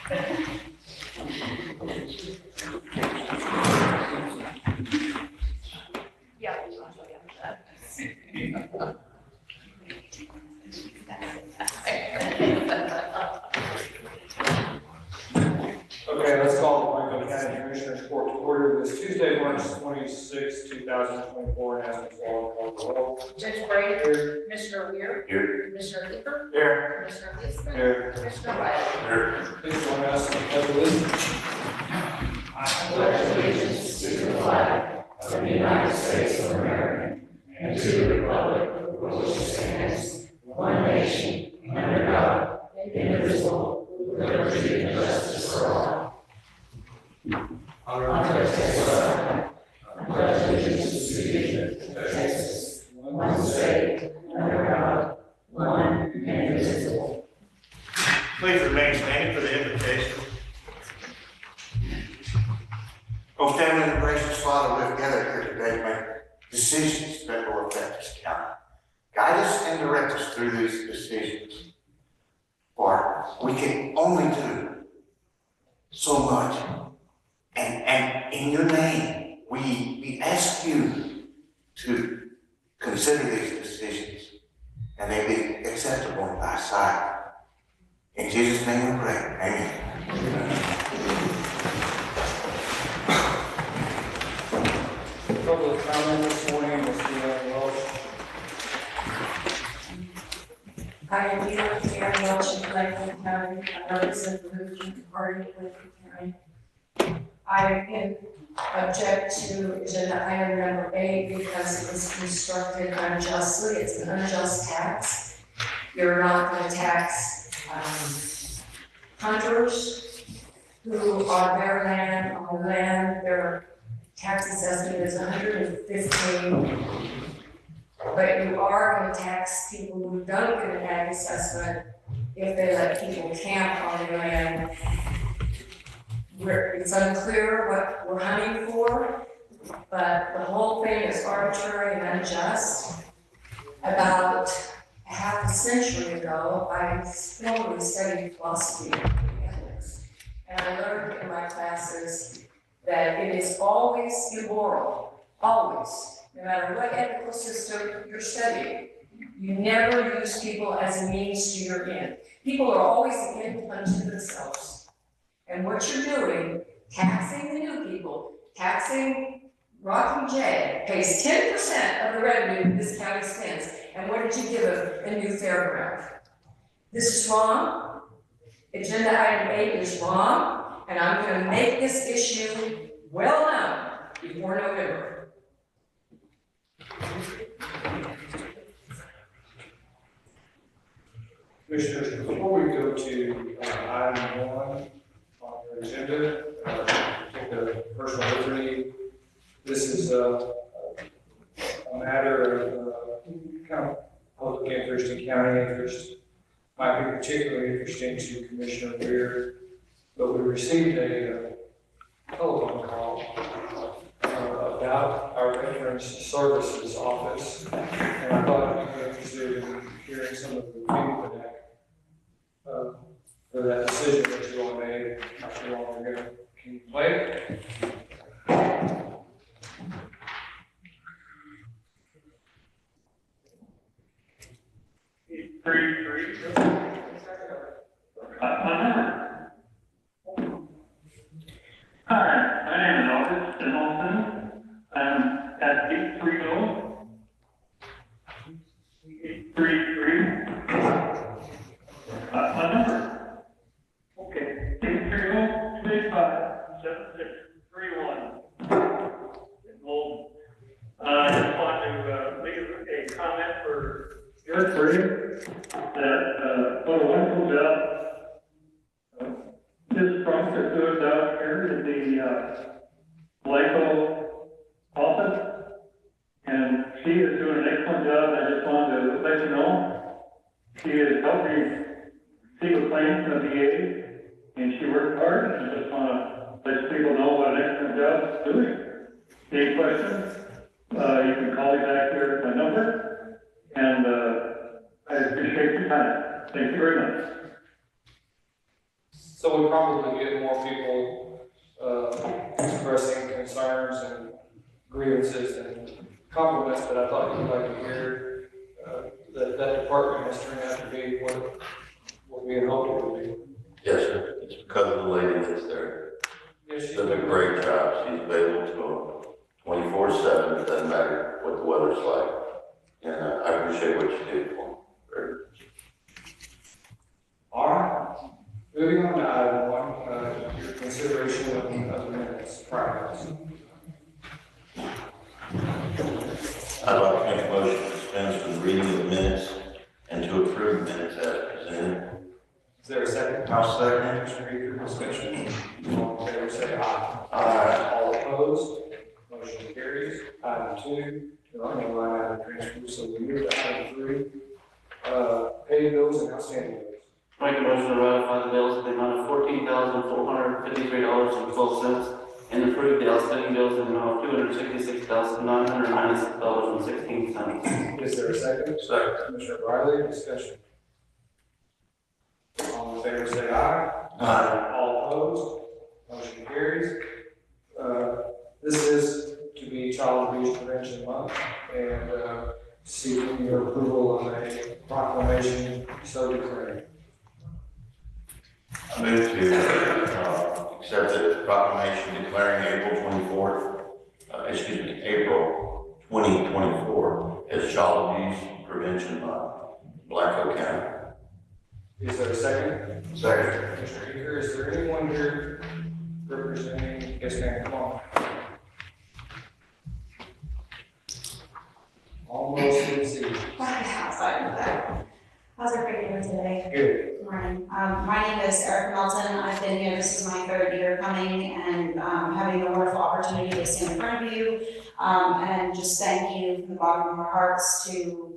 Okay, let's call the Plainfield County Commissioners Court to order this Tuesday, March 26, 2024, and as before, call the roll. Judge Brady. Here. Commissioner Weir. Here. Commissioner Hooper. Here. Commissioner Eastman. Here. Commissioner Riley. Here. Please join us in the pledge of allegiance. I pledge allegiance to the flag of the United States of America and to the republic for which it stands, one nation, under God, indivisible, with liberty and justice for all. I pledge allegiance to the Union of Texas, one state, under God, one indivisible. Please remain standing for the invitation. Oh, Heavenly gracious Father, we've gathered here today to make decisions that will affect this county. Guide us and direct us through these decisions. For we can only do so much. And in your name, we ask you to consider these decisions and they be acceptable in thy sight. In Jesus' name we pray. Amen. Public comment this morning, Ms. Deanne Welch. I am here with Karen Welch in Plainfield County. I represent the Republican Party of Plainfield County. I object to agenda item number 8 because it was constructed unjustly. It's an unjust tax. You're not going to tax hunters who are their land, on land, their tax assessment is $115. But you are going to tax people who don't get an ag assessment if they let people camp on their land. It's unclear what we're hunting for, but the whole thing is arbitrary and unjust. About half a century ago, I formally studied philosophy and ethics, and I learned in my classes that it is always immoral, always, no matter what ethical system you're studying. You never use people as a means to your end. People are always an end unto themselves. And what you're doing, taxing the new people, taxing Rocky J, pays 10% of the revenue this county spends. And what did you give a new fairground? This is wrong. Agenda item 8 is wrong. And I'm going to make this issue well known before November. Commissioners, before we go to item 1 on your agenda, take the personal liberty. This is a matter of kind of public interest and county interest. Might be particularly interesting to Commissioner Weir, but we received a telephone call about our Veterans Services Office, and I thought you'd be interested in hearing some of the feedback for that decision that you all made not too long ago. Can you play it? Hi, my name is August Denolson. I'm at 833. My number. Okay, 830-25-7631. Well, I just want to leave a comment for Judge Brady that what a wonderful job Ms. Trump is doing down here in the Blanco office, and she is doing an excellent job. I just wanted to let you know she is helping receive a claim from the VA, and she worked hard, and I just want to let people know what an excellent job she's doing. Any questions? You can call me back here at my number, and I appreciate your time. Thank you very much. So we probably get more people, expressing concerns and grievances and compliments, but I thought you'd like to hear, that department has turned out to be what we had hoped it would be. Yes, sir. It's because of the lady that's there. Yeah, She's done a great job. She's available to them 24/7. It doesn't matter what the weather's like. And I appreciate what you did for them. Very much. All right, moving on to item one, your consideration of the minutes, practice. I'd like to make a motion to dispense with the reading of the minutes and to approve minutes as presented. Is there a second? I'll second. Commissioner Eager, discussion. All in favor, say aye. Aye. All opposed, motion carries. Item two, there are no line item transfers, so we move to item three, pay bills and outstanding bills. Make a motion to ratify the bills in the amount of $14,453.12 and approve the outstanding bills in the amount of $266,996.16. Is there a second? Second. Commissioner Riley, discussion. All in favor, say aye. Aye. All opposed, motion carries. This is to be Child Abuse Prevention Month, and seeking your approval on a proclamation so declaring. I move to accept the proclamation declaring April 2024 as Child Abuse Prevention Month, Blanco County. Is there a second? Second. Commissioner Eager, is there anyone here representing, yes ma'am, come on. Almost easy. How's everybody doing today? Good. Good morning. My name is Erica Melton. I've been here, this is my third year coming, and having a wonderful opportunity to stand in front of you and just thank you from the bottom of our hearts to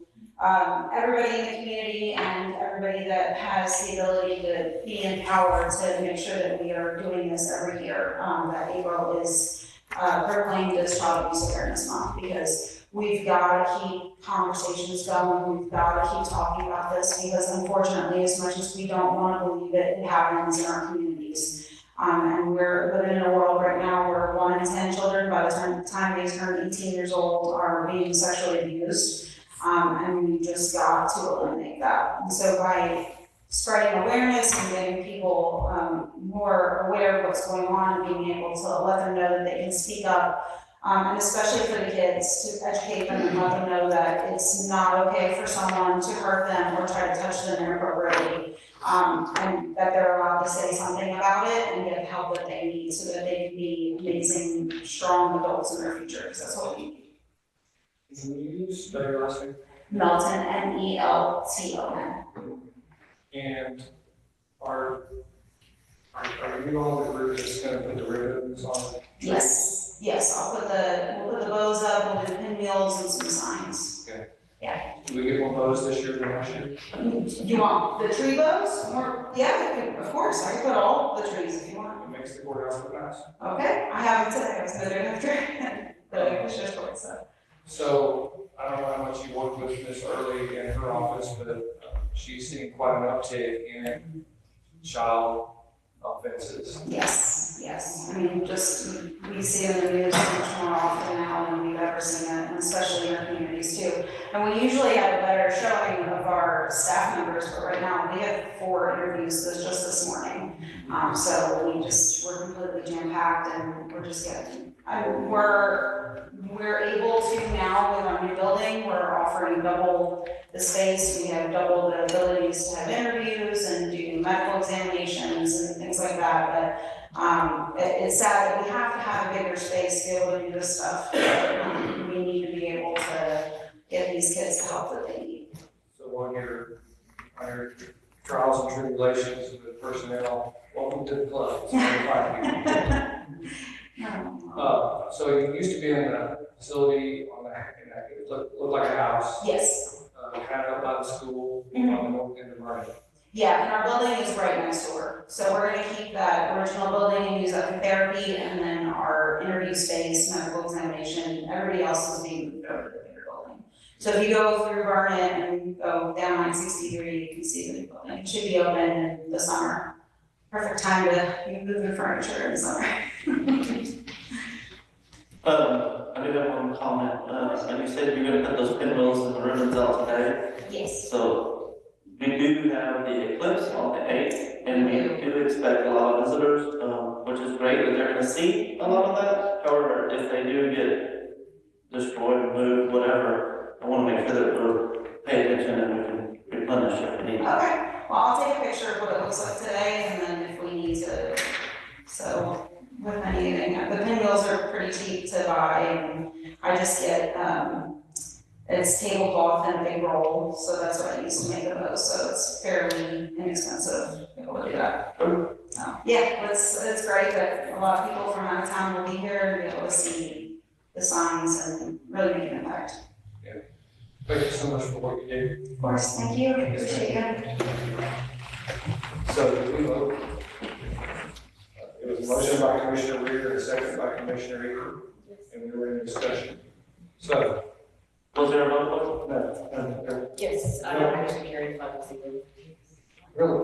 everybody in the community and everybody that has the ability to be empowered to make sure that we are doing this every year, that April is proclaimed as Child Abuse Awareness Month, because we've got to keep conversations going. We've got to keep talking about this, because unfortunately, as much as we don't want to believe it, it happens in our communities. And we're living in a world right now where 1 in 10 children, by the time they turn 18 years old, are being sexually abused. And we just got to eliminate that. And so by spreading awareness and getting people more aware of what's going on and being able to let them know that they can speak up, and especially for the kids, to educate them and let them know that it's not okay for someone to hurt them or try to touch them inappropriately, and that they're allowed to say something about it and get the help that they need so that they can be amazing, strong adults in their future, because that's what we need. Can you spell your last name? Melton, M-E-L-T-O-N. And are you all the group that's gonna put the ribbons on? Yes, we'll put the bows up, we'll do pinwheels and some signs. Do we get more bows this year than last year? You want the tree bows? Or, yeah, of course, I can put all the trees if you want. It makes the courthouse look nice. Okay, I haven't today, I was gonna do it after, but I push it short, so. So, I don't know how much you worked with Ms. Early in her office, but she's seen quite an uptick in child offenses. Yes, I mean, just, we see it in the news much more often now than we've ever seen it, and especially in our communities too. And we usually have a better showing of our staff members, but right now, we have 4 interviews just this morning. So we're completely jam-packed, and we're just getting, we're able to now with our new building, we're offering double the space, we have double the abilities to have interviews and do medical examinations and things like that, but it's sad that we have to have a bigger space to be able to do this stuff. We need to be able to get these kids the help that they need. So on your trials and tribulations with personnel, welcome to the club. It's very fun. So you used to be in a facility it looked like a house, Yes. kind of up by the school, on the north end of Murray. Yeah, and our building is right next door. So we're gonna keep that original building and use that for therapy, and then our interview space, medical examination, everybody else is being moved over to the bigger building. So if you go through Vernon and go down 963, you can see the new building. It should be open in the summer. perfect time to be moving furniture in the summer. I do have one comment, and you said you're gonna put those pinwheels and the ribbons out today, Yes. so we do have the eclipse on the 8th, and we do expect a lot of visitors, which is great that they're gonna see a lot of that. However, if they do get destroyed, moved, whatever, I wanna make sure that we're paying attention and we can replenish if we need. Okay, well, I'll take a picture of what it looks like today, and then if we need to, so with anything, the pinwheels are pretty cheap to buy, and I just get, it's tablecloth and a big roll, so that's what I use to make the most, so it's fairly inexpensive. Able to do that. Yeah, it's great that a lot of people from out of town will be here and be able to see the signs and really make an impact. Thank you so much for what you do. Of course, thank you, appreciate it. So we vote. It was a motion by Commissioner Reer and a second by Commissioner Eager, and we were in discussion. So, Was there a vote? no, Yes, I don't actually carry the Bible secret. really?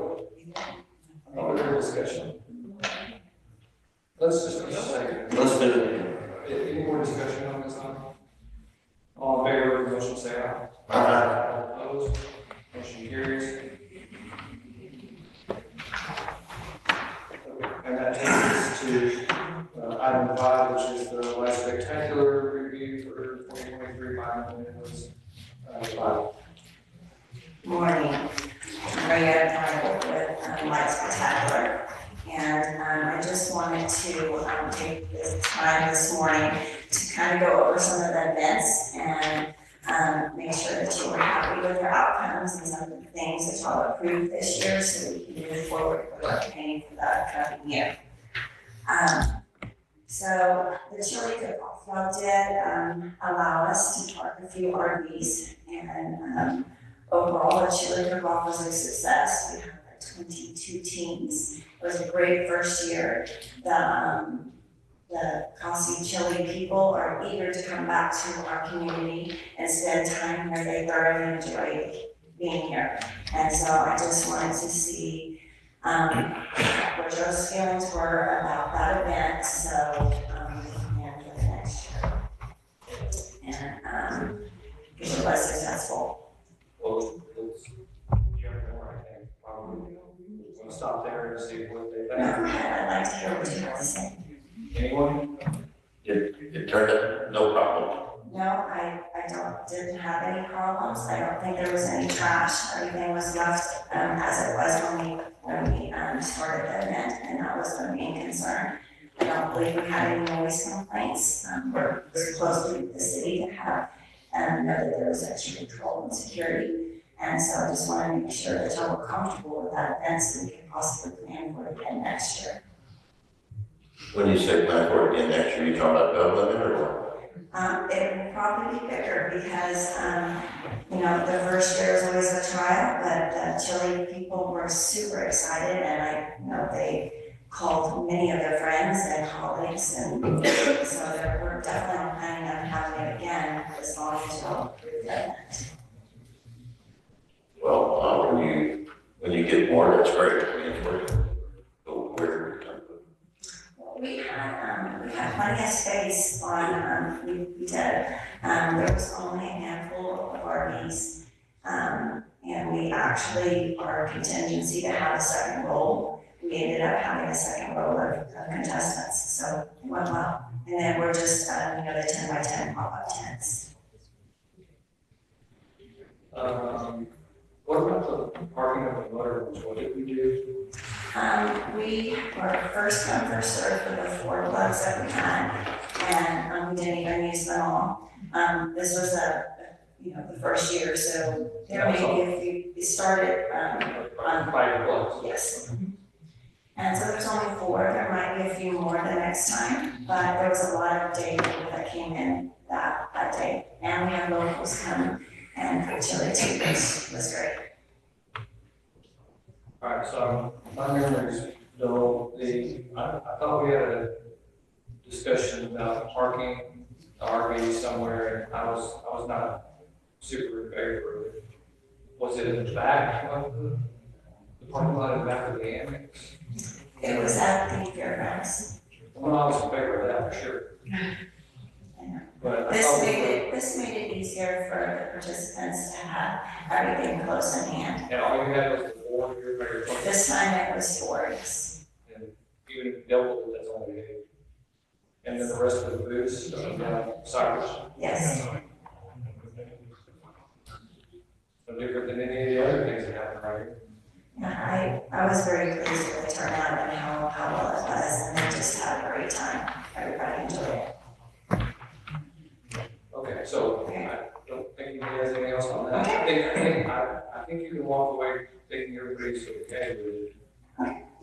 I thought we were in discussion. Let's just say, Let's do it. any more discussion on this item? All in favor of the motion, say aye. Aye. Opposed? Motion carries. And that takes us to item 5, which is the last spectacular review for 2023 final minutes. 5. Morning. I'm going to start with Light Spectacular. And I just wanted to take this time this morning to kind of go over some of the events and make sure that you were happy with their outcomes and some of the things that y'all approved this year so we can move forward with our planning for the upcoming year. So the chili cook-off, y'all did allow us to park a few RVs, and overall the chili cook-off was a success. We had like 22 teams. It was a great first year. The Kasi Chili people are eager to come back to our community and spend time where they thoroughly enjoy being here. And so I just wanted to see what Joe's feelings were about that event, so we can plan for the next year. And because it was successful. Well, let's jump more, I think, probably. We'll stop there and see what they Go think. ahead, I'd like to hear what you have to say. Anyone? It turned out no problem. No, didn't have any problems. I don't think there was any trash. Everything was left as it was when we started the event, and that was the main concern. I don't believe we had any noise complaints. We're close to the city to have know that there was extra control and security. And so I just want to make sure that y'all were comfortable with that event so we can possibly plan for it again next year. When you say plan for it again next year, you talking about doubling it or what? It will probably be bigger because, the first year is always a trial, but the Chile people were super excited and they called many of their friends and colleagues, and so we're definitely planning on having it again as long as y'all approve that. Well, when you get more, that's great. I mean, We had plenty of space on, we did, there was only a handful of RVs. And we actually, our contingency to have a second row, we ended up having a second row of contestants, so it went well. And then we're just, the 10 by 10 pop-up tents. What about the parking of the motorhomes? What did we do? We were first come, first served for the 4 clubs that we had, and we didn't even use them all. This was the first year, so there may be a few, we started on 5 blocks. yes. And so there's only 4, there might be a few more the next time, but there was a lot of day people that came in that day. And we had locals come and for chili too, which was great. All right, so my memory's dull. I thought we had a discussion about parking the RV somewhere, and I was not super in favor of it. Was it in the back of the parking lot in the back of the annex? at the fairgrounds. Well, I was in favor of that for sure. But I This thought made it easier for the participants to have everything close in hand. and all you had was the board, your This time it was 4 weeks. and even if you doubled it, that's only 8. And then the rest of the booths, Cyrus, Yes. no different than any of the other things that happen right here. Yeah, I was very pleased with the turnout and how well it was, and they just had a great time. Everybody enjoyed it. Okay, so I don't think anybody has anything else on that. I think you can walk away thinking everybody's okay with it.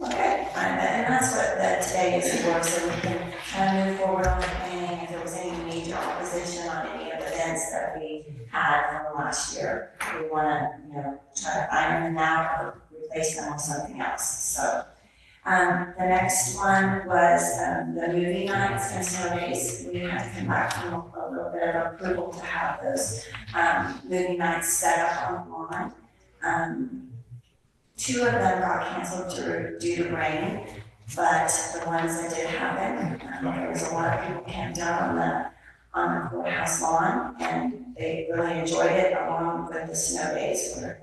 Okay, and that's what today is for, so we can kind of move forward on the planning. If there was any major opposition on any of the events that we had from last year, we want to, try to iron them out or replace them with something else. So, the next one was the movie nights and snow days. We had to come back from a little bit of approval to have those movie nights set up online. 2 of them got canceled due to rain, but the ones that did happen, there was a lot of people camped out on the courthouse lawn, and they really enjoyed it along with the snow days where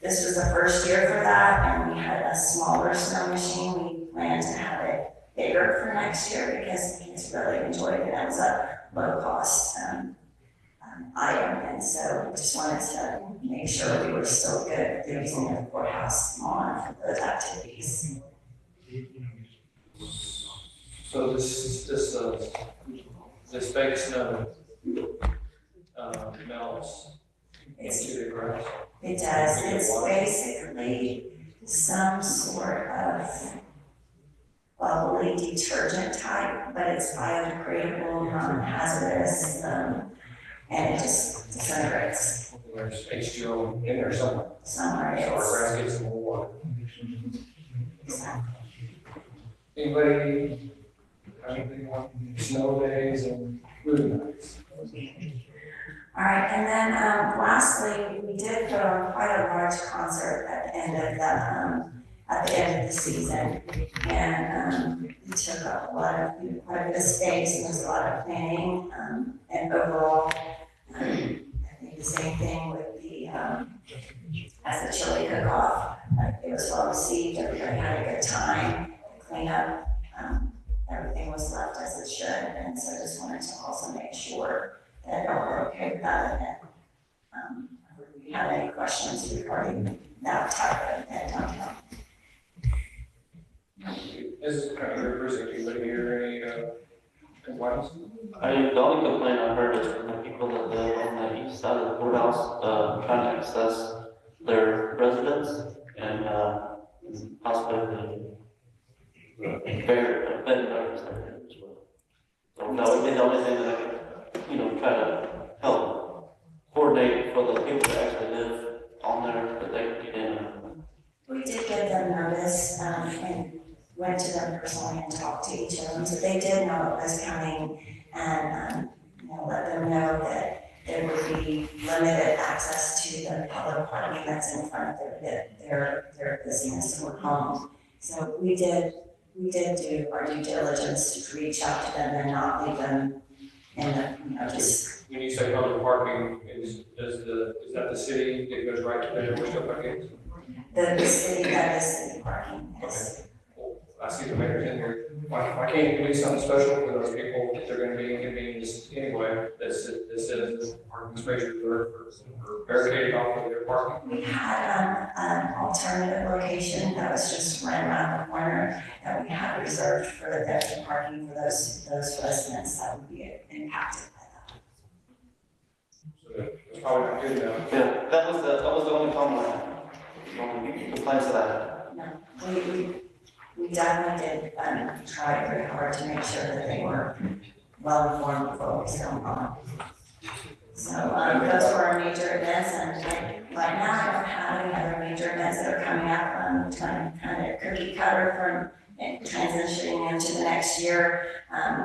this was the first year for that, and we had a smaller snow machine. We plan to have it bigger for next year because the kids really enjoyed it. It was a low cost item, and so we just wanted to make sure we were still good with using the courthouse lawn for those activities. So this fake snow, melts into the grass. It does, it's basically some sort of bubbly detergent type, but it's biodegradable, non-hazardous, and it just disintegrates There's H2O in there somewhere. somewhere. So our It's grass gets some more water. exactly. Anybody have anything on snow days and movie nights? All right, and then lastly, we did put on quite a large concert at the end of the season, and it took up quite a bit of space, and there was a lot of planning, and overall, I think the same thing with the as the chili cook-off. It was well received, everybody had a good time, the cleanup, everything was left as it should, and so I just wanted to also make sure that we're okay with that event. If you have any questions regarding that type of event downtown? This is kind of representing, anybody here, any complaints? The only complaint I heard is from the people that live on the east side of the courthouse, trying to access their residence and, possibly the bed and breakfast there as well. So that would be the only thing that I could, try to help coordinate for the people that actually live on there, that they can get in. We did give them notice, and went to them personally and talked to each of them, so they did know it was coming, and, let them know that there would be limited access to the public parking that's in front of their business or home. So we did do our due diligence to reach out to them and not leave them in the, just. When you say public parking, is that the city, it goes right to their doorstep, I guess? The city, that is city parking, yes. Well, I see the mayor's in here. Why can't you do something special for those people if they're gonna be inconvenienced anyway? That says parking space reserved for barricaded off of their parking. We had an alternative location that was just right around the corner that we had reserved for the parking for those residents that would be impacted by that. So that's probably not good enough. Yeah, that was the only comment I had. Only complaints that I had. No, we definitely did try very hard to make sure that they were well informed before we sent them on. So those were our major events, and right now I don't have any other major events that are coming up. Kind of cookie cutter from transitioning into the next year.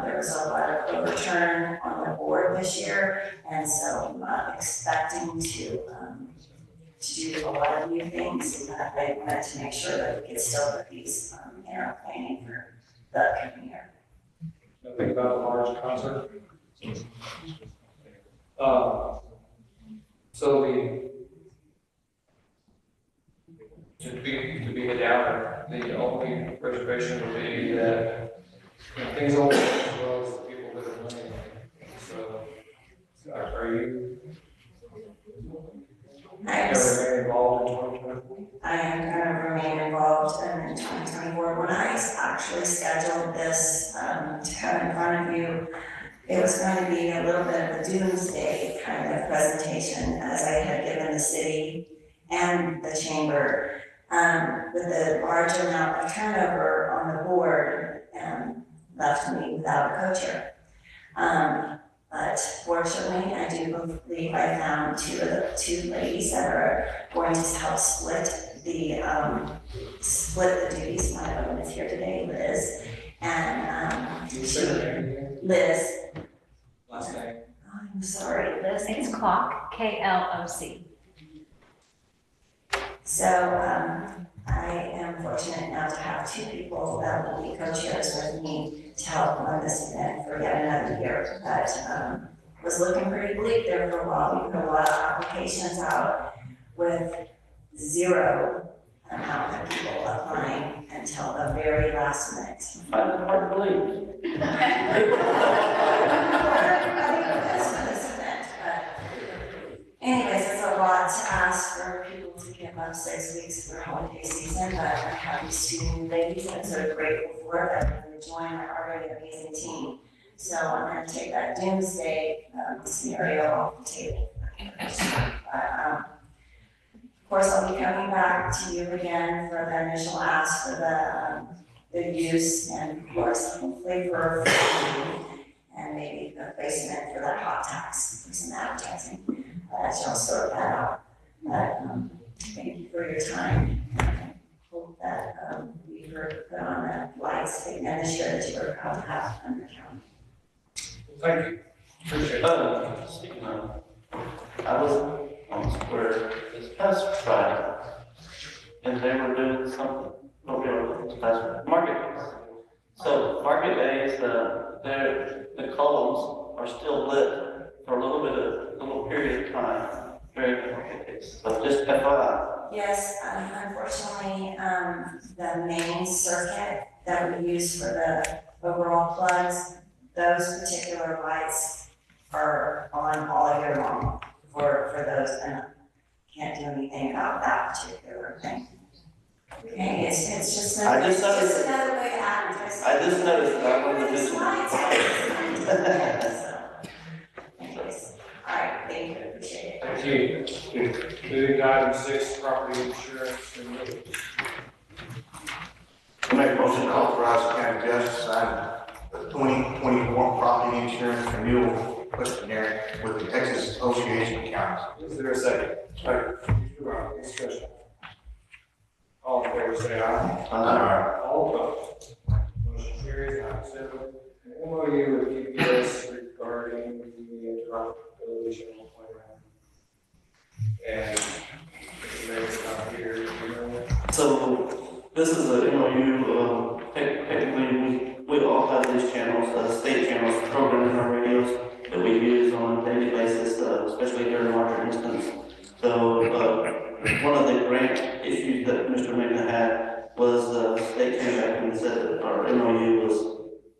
There was a lot of overturn on the board this year, and so I'm expecting to to do a lot of new things, but I wanted to make sure that we could still put these, in our planning for the coming year. Think about a large concert. So to be a downer, the only reservation would be that things don't work as well as the people that are running. So, are you I gonna remain involved in 2024? I am gonna remain involved in 2024. When I actually scheduled this, to come in front of you, it was going to be a little bit of a doomsday kind of presentation, as I had given the city and the chamber. With the large amount of turnover on the board, left me without a co-chair. But fortunately, I do believe I found two ladies that are going to help split the duties. One of them is here today, Liz, and Liz. Last name. I'm sorry, Liz. It's Clock, KLOC. So, I am fortunate now to have two people that will be co-chairs with me to help run this event for yet another year. But, was looking pretty bleak there for a while. We put a lot of applications out with zero amount of people applying until the very last minute. Hard to believe. Anyways, it's a lot to ask for people to give up 6 weeks for holiday season, but I have these two new ladies I'm so grateful for that have joined my already amazing team. So I'm gonna take that doomsday scenario off the table. But, of course, I'll be coming back to you again for the initial ask for the use and of course, hopefully for and maybe the placement for that hot tax, for some advertising. As y'all sort that out. But, thank you for your time. I hope that, we heard put on the lights, and this year that you're proud to have on the county. Thank you. Appreciate it. Speaking of, I was on Square this past Friday, and they were doing something, this past Market Days. So Market Days, the columns are still lit for a little period of time during the Market Days. So just FYI. Yes, unfortunately, the main circuit that we use for the overall plugs, those particular lights are on all year long for those, and I can't do anything about that particular thing. Okay, it's just I just another, noticed- another way to advertise. I just noticed that I wanted to These mention. lights. So, anyways, all right, thank you, appreciate it. Thank you. Moving to item 6, property insurance renewal. I make a motion to authorize the county judge to sign the 2024 property insurance renewal questionnaire with the Texas Association of Counties. Is there a second? Second. Discussion. All in favor, say aye. All opposed. Motion carries. Item 7, an MOU with PPS regarding the interoperability channel plan. And Mr. Mayor's not here, you know. So this is a MOU, technically, we all have these channels, state channels programmed in our radios that we use on a daily basis, especially during larger incidents. So, one of the grant issues that Mr. Magna had was the state came back and said that our MOU was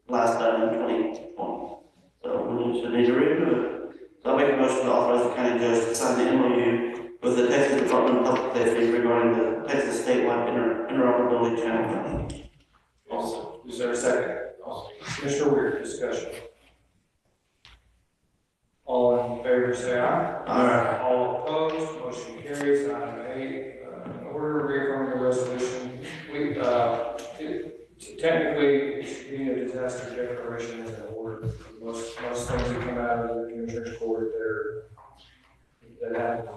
last done in 2020. So we should need to redo it. So I make a motion to authorize the county judge to sign the MOU with the Texas Department of Public Safety regarding the Texas statewide interoperability channel. Also, is there a second? Mr. Weir, discussion. All in favor, say aye. Aye. All opposed, motion carries. Item 8, order reaffirming the resolution. Technically, being a disaster declaration is an order. Most things that come out of the commissioner's court, that have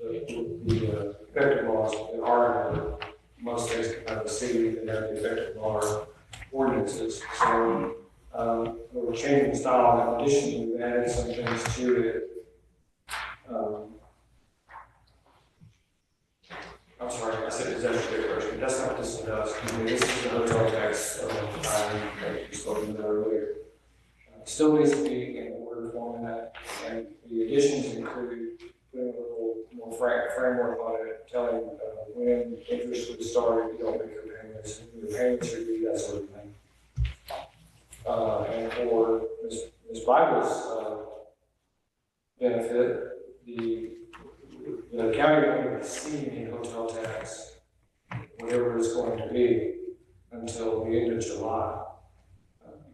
the effective laws, the harder, most things come out of the city than have the effective law ordinances. So, we're changing the style. In addition, we've added some things to it. I'm sorry, I said possession declaration, that's not what this one does. I mean, this is the hotel tax, that you spoke about earlier. Still needs to be in order format, and the additions include putting a little more framework on it, telling, when interest would start, you don't make your payments, and your payments are due, that sort of thing. And for Ms. Bible's, benefit, the county won't be seeing any hotel tax, whatever it's going to be, until the end of July.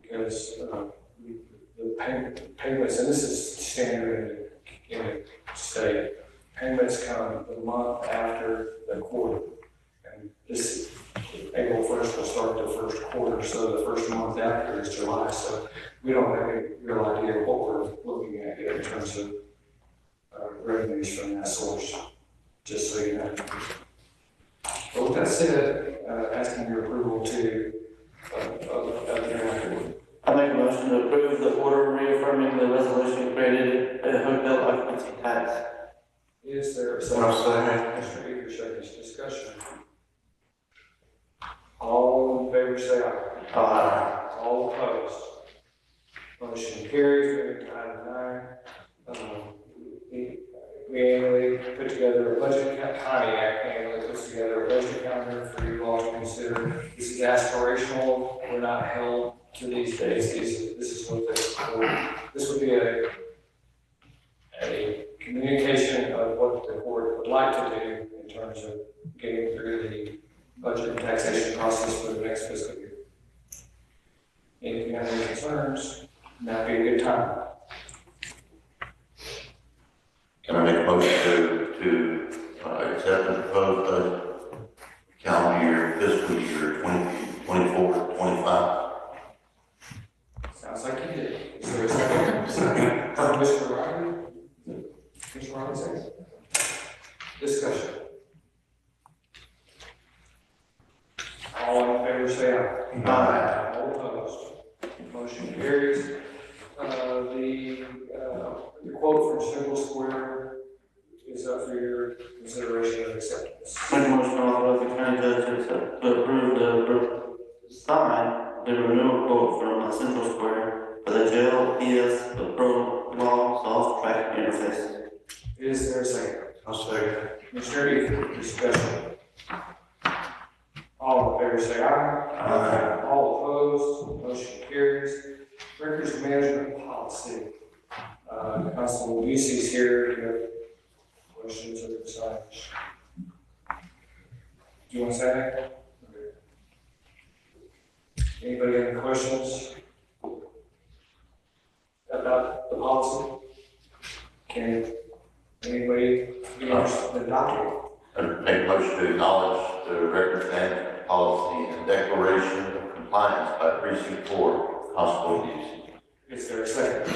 Because the payments, and this is standard in the state, payments come the month after the quarter. And this April 1st will start the first quarter, so the first month after is July. So we don't have any real idea of what we're looking at here in terms of revenues from that source, just so you know. But with that said, asking your approval to I make a motion to approve the order reaffirming the resolution created a hotel occupancy tax. Is there a I'll second? Mr. Eager seconds, discussion. All in favor say aye. Aye. All opposed. Motion carries. Moving to item 9. We annually put together a budget, Pontiac annually puts together a budget calendar for you all to consider. This is aspirational. We're not held to these days. This is what this would be a communication of what the court would like to do in terms of getting through the budget and taxation process for the next fiscal year. If you have any concerns, that'd be a good time. Can I make a motion to accept the proposed budget calendar year, fiscal year 2024-25? Sounds like you did. Is there a second? Mr. Riley? Mr. Riley, second. Discussion. All in favor say aye. Aye. All opposed. Motion carries. The quote from Central Square is up for your consideration and acceptance. Make a motion to authorize the county judge to approve sign the renewal quote from Central Square for the jail PS Pro Law Soft Track Interface. Is there a second? I'll second. Mr. Eager, discussion. All in favor say aye. Aye. All opposed, motion carries. Records management policy. Constable Busey's here. Do you have questions or concerns? Do you want to say anything? Anybody have any questions about the policy? Can anybody use the document? I make a motion to acknowledge the records management policy and declaration of compliance by Precinct 4, Constable Busey. Is there a second?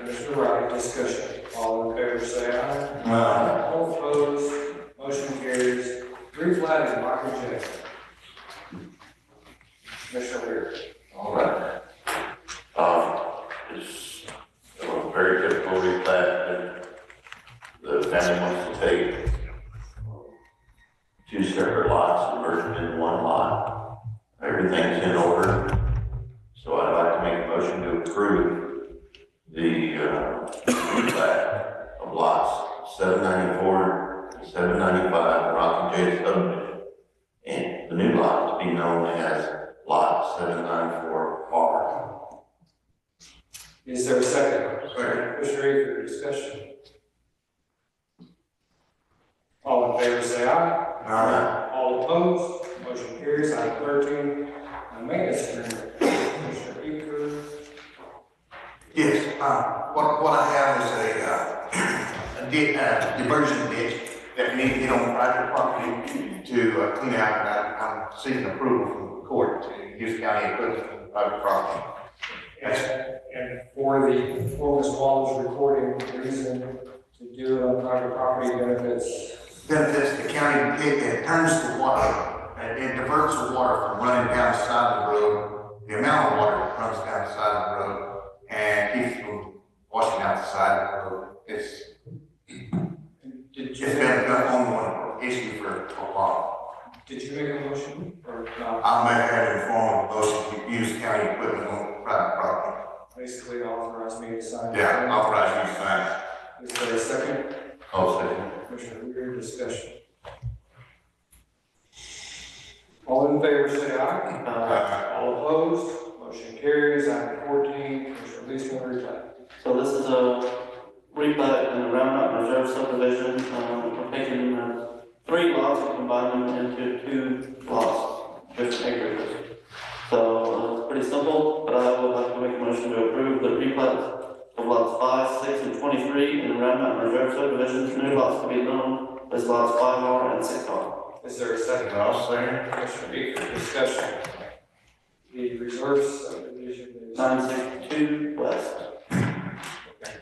Mr. Wright, discussion. All in favor say aye. Aye. All opposed, motion carries. Brief flag Michael J. Commissioner Weir. All right. It's a very typical replat that the family wants to take two separate lots and merge them into one lot. Everything's in order. So I'd like to make a motion to approve the replat of lots 794 and 795 Rock and J subdivision. And the new lot to be known as Lot 794R. Is there a second? Second. Mr. Eager, discussion. All in favor say aye. Aye. All opposed, motion carries. Item 13, maintenance agreement. Commissioner Eager. Yes, what I have is a diversion ditch that we need to get on private property to clean out, and I'm seeking approval from the court to use county equipment on private property. And for Ms. Waller's recording, the reason to do it on private property benefits. Benefits the county, it turns the water, it diverts the water from running down the side of the road, the amount of water that runs down the side of the road, and keeps from washing out the side of the road. It's been an ongoing issue for a Did you make a motion or not? I'll make that informal motion to use county equipment on private property. Basically authorize me to sign. Yeah, authorize you to sign. Is there a second? I'll second. Commissioner Weir, discussion. All in favor, say aye. All opposed, motion carries. Item 14, Commissioner Leesman, replat. So this is a replat in the Round Mountain Reserve subdivision. We're taking 3 lots and combining them into 2 lots, 50 acres. So it's pretty simple, but I would like to make a motion to approve the replat of lots 5, 6, and 23 in the Round Mountain Reserve subdivision. New lots to be known as lots 5R and 6R. Is there a second? I'll second. Commissioner Beaker, discussion. The reserve subdivision is 962 west. okay.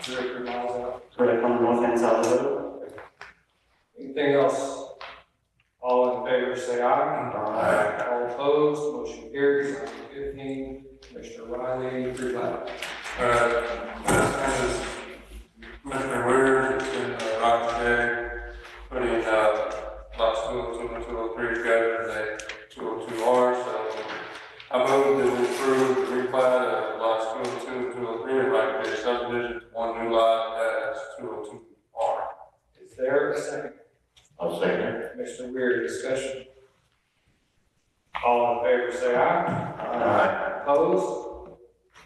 0 miles out. Correct on the north-hand side of the road. Anything else? All in favor, say aye. Aye. All opposed, motion carries. Item 15, Commissioner Riley, replat. This is Mr. Weir, it's in Rockstead, putting lots 202 and 203 together as a 202R, so I move that we approve the replat of lots 202 and 203 and Rockstead subdivision to 1 new lot as 202R. Is there a second? I'll second. Commissioner Weir, discussion. All in favor, say aye. Opposed?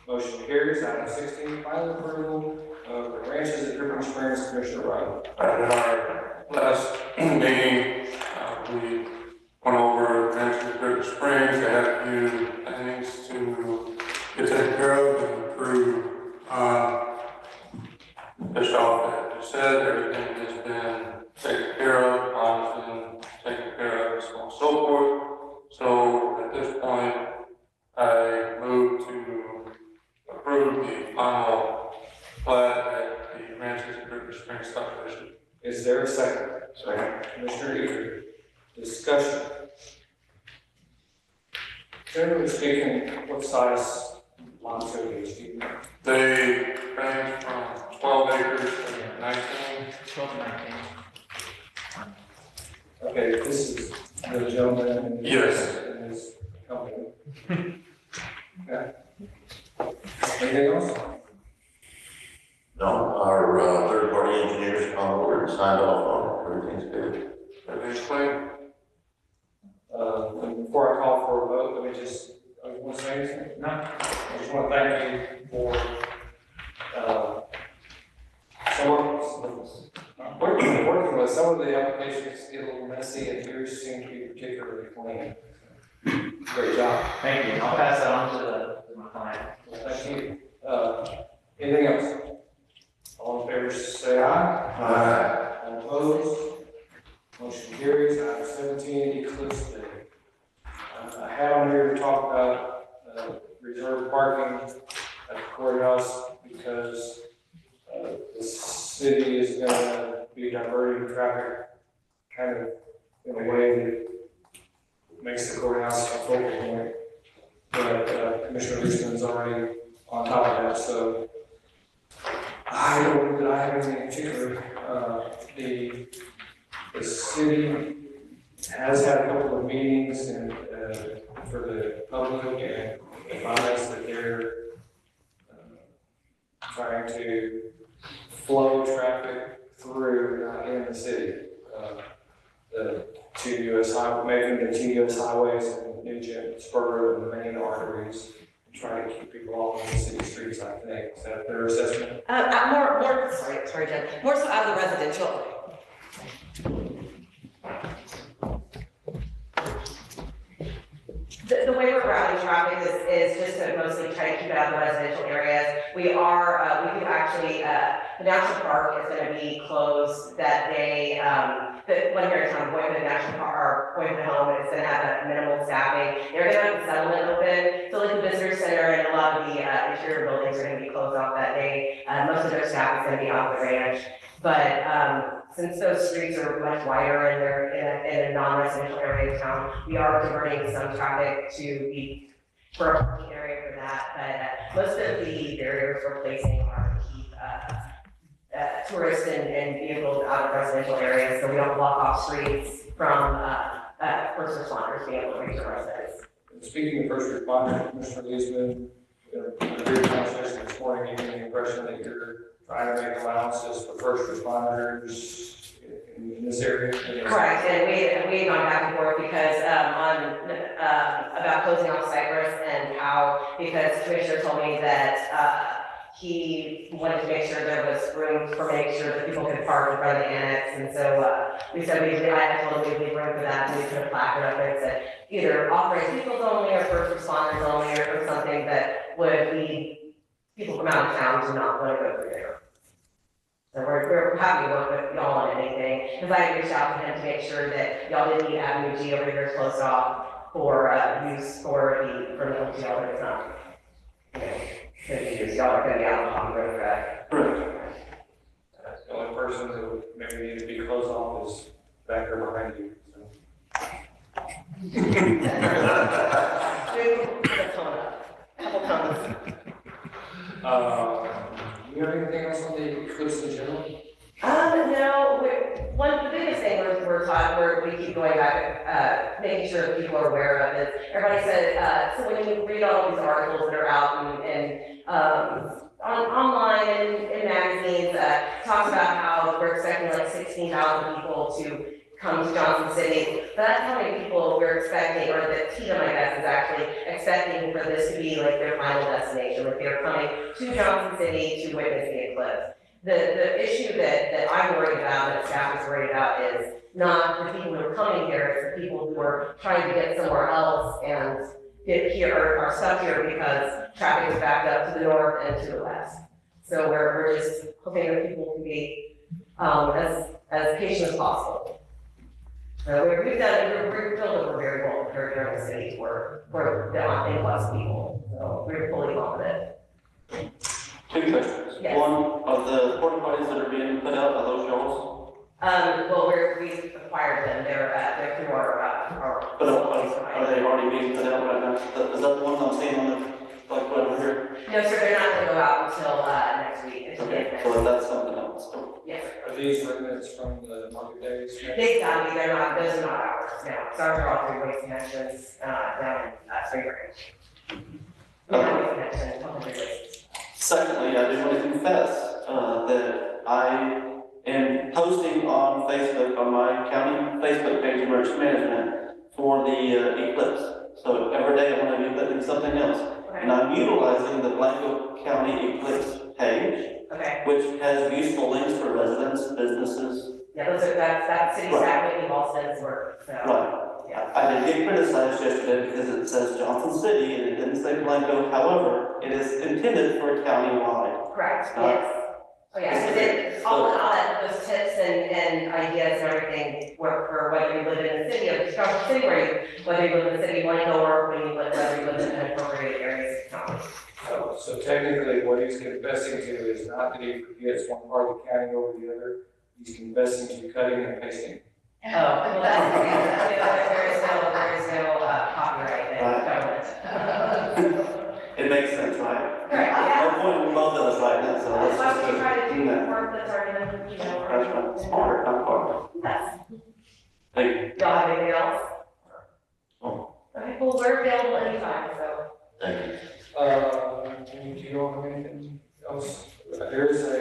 Motion carries. Item 16, final approval of the ranches at Dripping Springs, Commissioner Riley. In our last meeting, we went over ranches at Dripping Springs. They had a few things to get taken care of and improve. Just off that you said, everything has been taken care of, ponds been taken care of, so on and so forth. So at this point, I move to approve the final plat at the ranches at Dripping Springs subdivision. Is there a second? Second. Commissioner Eager, discussion. Generally speaking, what size lots are these? Do you know? They range from 12 acres to 19. 12 to 19. Okay, this is the gentleman in Yes. his company. Okay. Anything else? No, our third-party engineers come on board and signed off on it. Everything's good. Everything's clean. And before I call for a vote, let me just, I want to say anything? No. I just want to thank you for, working with some of the applications get a little messy and yours seem to be particularly clean. Great job. Thank you. I'll pass that on to my client. Well, thank you. Anything else? All in favor, say aye. All opposed? Motion carries. Item 17, Eclipse Day. I had on here to talk about reserved parking at the courthouse because the city is going to be diverting traffic kind of in a way that makes the courthouse a focal point. But Commissioner Leesman's already on top of that, so I don't know that I have anything in particular. The city has had a couple of meetings and for the public and advised that they're trying to flow traffic through, not in the city. The two US highways, making the two US highways and Nugent Spur and the main arteries, and trying to keep people off of the city streets, I think. Is that their assessment? Sorry, Jen, more so out of the residential. The way we're routing traffic is just to mostly try to keep it out of the residential areas. We do actually, the national park is gonna be closed that day. The one here in town, Boynton National Park, or Boynton Home, is gonna have a minimal staffing. They're gonna have the settlement open, so like the visitor center and a lot of the interior buildings are gonna be closed off that day. Most of their staff is gonna be off the ranch. But since those streets are much wider and they're in a non-residential area of town, we are diverting some traffic to the for a parking area for that. But most of the barriers we're placing are to keep tourists and vehicles out of residential areas, so we don't block off streets from, first responders being able to reach our residents. Speaking of first responders, Mr. Leesman, in a brief conversation this morning, gave me the impression that you're trying to make allowances for first responders in this area. Correct, and we had gone back and forth because, about closing off Cypress and how, because Commissioner told me that, he wanted to make sure there was room for making sure that people could park in front of the annex, and so, we said I told him we'd leave room for that, and we put a placard up there that said either operating vehicles only, or first responders only, or something that would lead people from out of town to not want to go through there. So we're happy to work with y'all on anything, because I reached out to him to make sure that y'all didn't need Avenue G over here closed off for, use for the hotel, but it's not, you know, good use, y'all are gonna be out on the road, right? The only person that would maybe need to be closed off is back there behind you, so. Couple comments. Do you have anything else on the eclipse in general? No, the biggest thing we keep going back, making sure that people are aware of is, everybody said, so when you read all these articles that are out online and in magazines, talks about how we're expecting like 16,000 people to come to Johnson City. That's how many people we're expecting, or that TDM, I guess, is actually expecting for this to be like their final destination, like they're coming to Johnson City to witness the eclipse. The issue that I'm worried about, that staff is worried about, is not the people who are coming here, it's the people who are trying to get somewhere else and get here, or are stuck here because traffic is backed up to the north and to the west. So we're just hoping that people can be as patient as possible. So we're filled that we're very well prepared here in the city for the influx of people. So we're fully confident. Two questions. Yes. One, of the porta potties that are being put out, are those yours? Well, we've acquired them. They're through our. But are they already being put out right now? Is that the one I'm seeing on the, like, right over here? No, sir, they're not gonna go out until, next week. Okay, so that's something else. Yes, sir. Are these remnants from the market days? They've got to be, those are not ours now. So ours are all through Waste Connections, down in, Spring Branch. Waste Connections, Waste. Secondly, I do want to confess that I am posting on Facebook, on my county Facebook page, Emergency Management, for the eclipse. So every day I'm going to be putting something else. Okay. And I'm utilizing the Blanco County Eclipse page, Okay. which has useful links for residents, businesses. Yeah, that's city staff, Whitney, Boston's work, so. Right. Yeah. I did get criticized yesterday because it says Johnson City and it didn't say Blanco. However, it is intended for countywide. Correct, yes. Oh, yeah, so then, all that, those tips and ideas and everything work for whether you live in the city of Johnson City, whether you live in the city of Blanco, or whether you live in an appropriate areas of county. So technically, what he's confessing to is not that he forgets one part of the county over the other. He's confessing to cutting and pasting. Oh, well, there is no copyright in government. It makes sense, right? Correct, No point in both of us right now, so let's that's why we just try to do that. work that's already been, That's right. Smarter, not harder. Yes. Thank you. Y'all have anything else? Oh. Okay, well, we're available anytime, so. Thank you. Do you know of anything else? There is a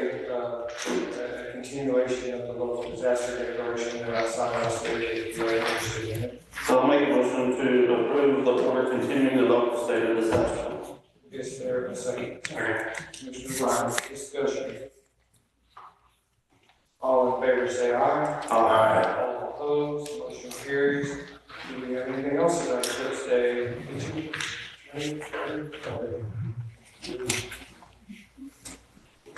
continuation of the local disaster declaration that I signed last week, if you're interested in it. So I'll make a motion to approve the order continuing the local state of disaster. Is there a second? Commissioner Ryan, discussion. All in favor, say aye. Aye. All opposed, motion carries. Do we have anything else about this day?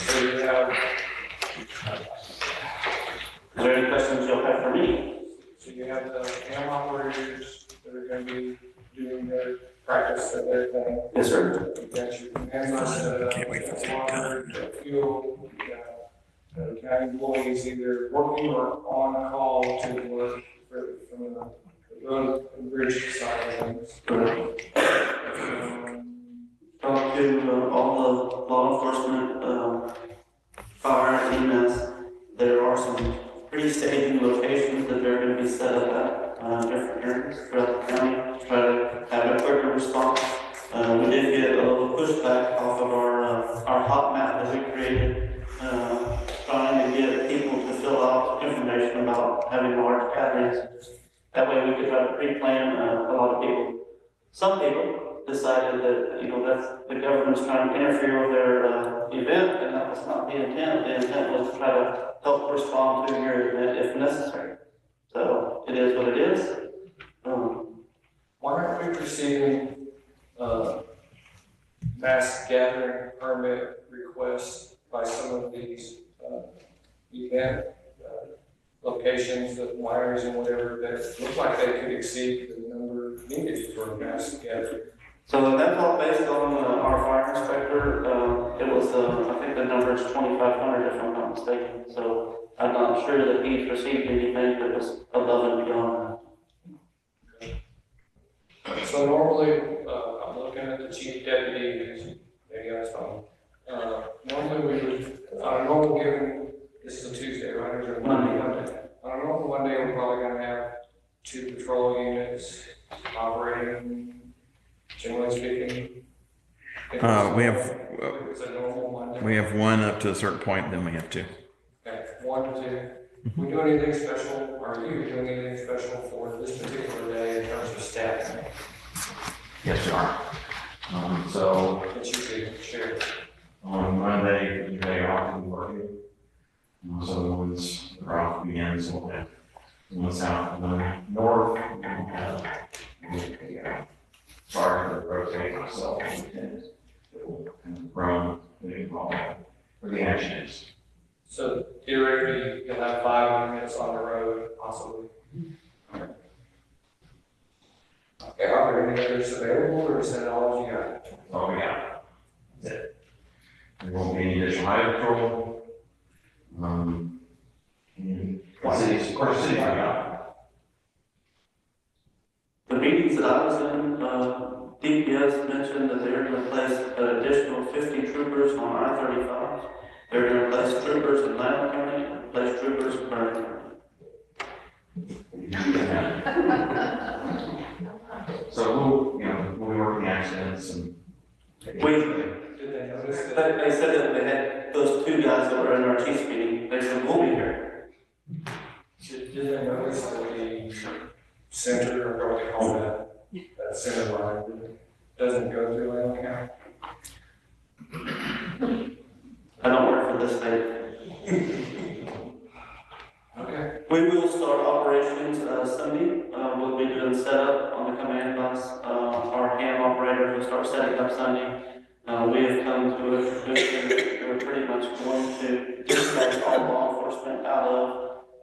So you have, Is there any questions you'll have for me? so you have the cam operators that are gonna be doing their practice of their thing. Yes, sir. You got your command set up, you got water, you got fuel, you got county employees either working or on call to work from the road and bridge side of things. Talk to all the law enforcement, fire, EMS. There are some pre-staging locations that they're going to be set up at. hot map that we created, trying to get people to fill out information about having large gatherings. That way we could try to pre-plan a lot of people. Some people decided that, that's the government's trying to interfere with their event, and that was not the intent. The intent was to try to help respond to your event if necessary. So it is what it is. Why aren't we receiving, mass gathering permit requests by some of these, event, locations, the wineries and whatever, that look like they could exceed the number needed for a mass gathering? So that's all based on our fire inspector. It was, I think the number is 2,500 if I'm not mistaken. So I'm not sure that he's received anything that was above and beyond that. So normally, I'm looking at the chief deputy, who's maybe on his phone. Normally we would, on a normal given, this is a Tuesday, right, or is it Monday? On a normal Monday, we're probably gonna have 2 patrol units operating, generally speaking. We have, It's a normal Monday. we have one up to a certain point, then we have two. Okay, 1 to 2. We do anything special, or are you doing anything special for this particular day in terms of staffing? Yes, we are. So That you could share. on Monday, the day off, we work. So the ones that are off begins, we'll have one south, one north, and we'll have the sergeant rotate ourselves. It will kind of run where the action is. So theoretically, you'll have 5 units on the road, possibly. Okay, are there any others available, or is that all you got? That's all we got. That's it. There won't be any additional highway patrol. And cities, of course, cities are out. The meetings that I was in, DPS mentioned that they're going to place an additional 50 troopers on I-35. They're going to place troopers in Loudoun County and place troopers in Burn County. So we'll be working accidents and. Did they notice that? They said that they had those 2 guys that were in our chief's meeting. They said, we'll be here. Did they notice that the center, or what they call that center line, doesn't go through Loudoun County? I don't work for this state. Okay. We will start operations Sunday. We'll be doing setup on the command bus. Our ham operator will start setting up Sunday. We have come to a conclusion that we're pretty much going to dispatch all law enforcement out of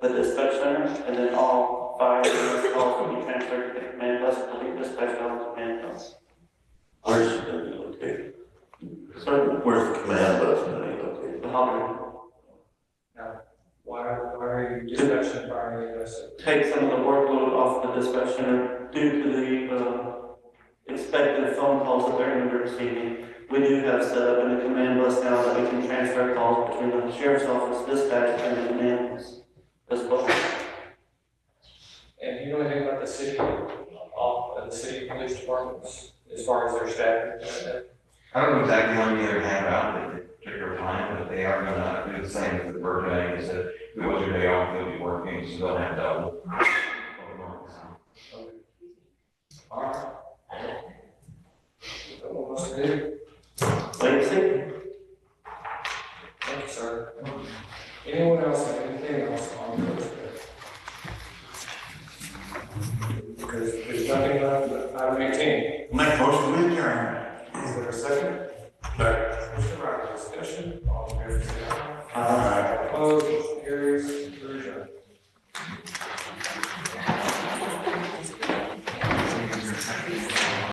the dispatch center, and then all fire and rescue calls will be transferred to the command bus, will be dispatched out of the command bus. Ours is gonna be okay. Sir, Where's the command bus gonna be okay? the Hopper. Now, why are you dispatching fire units? Take some of the workload off the dispatch center due to the expected phone calls that they're going to be receiving. We do have set up in the command bus now that we can transfer calls between the sheriff's office, dispatch, and the command bus as well. And do you know anything about the city police departments as far as their staffing? I don't know exactly how many they have out at the particular time, but they are gonna do the same as the birthday, is that if it was your day off, they'll be working, so they'll have double. All right. What wants to do? Wait and see. Thank you, sir. Anyone else have anything else on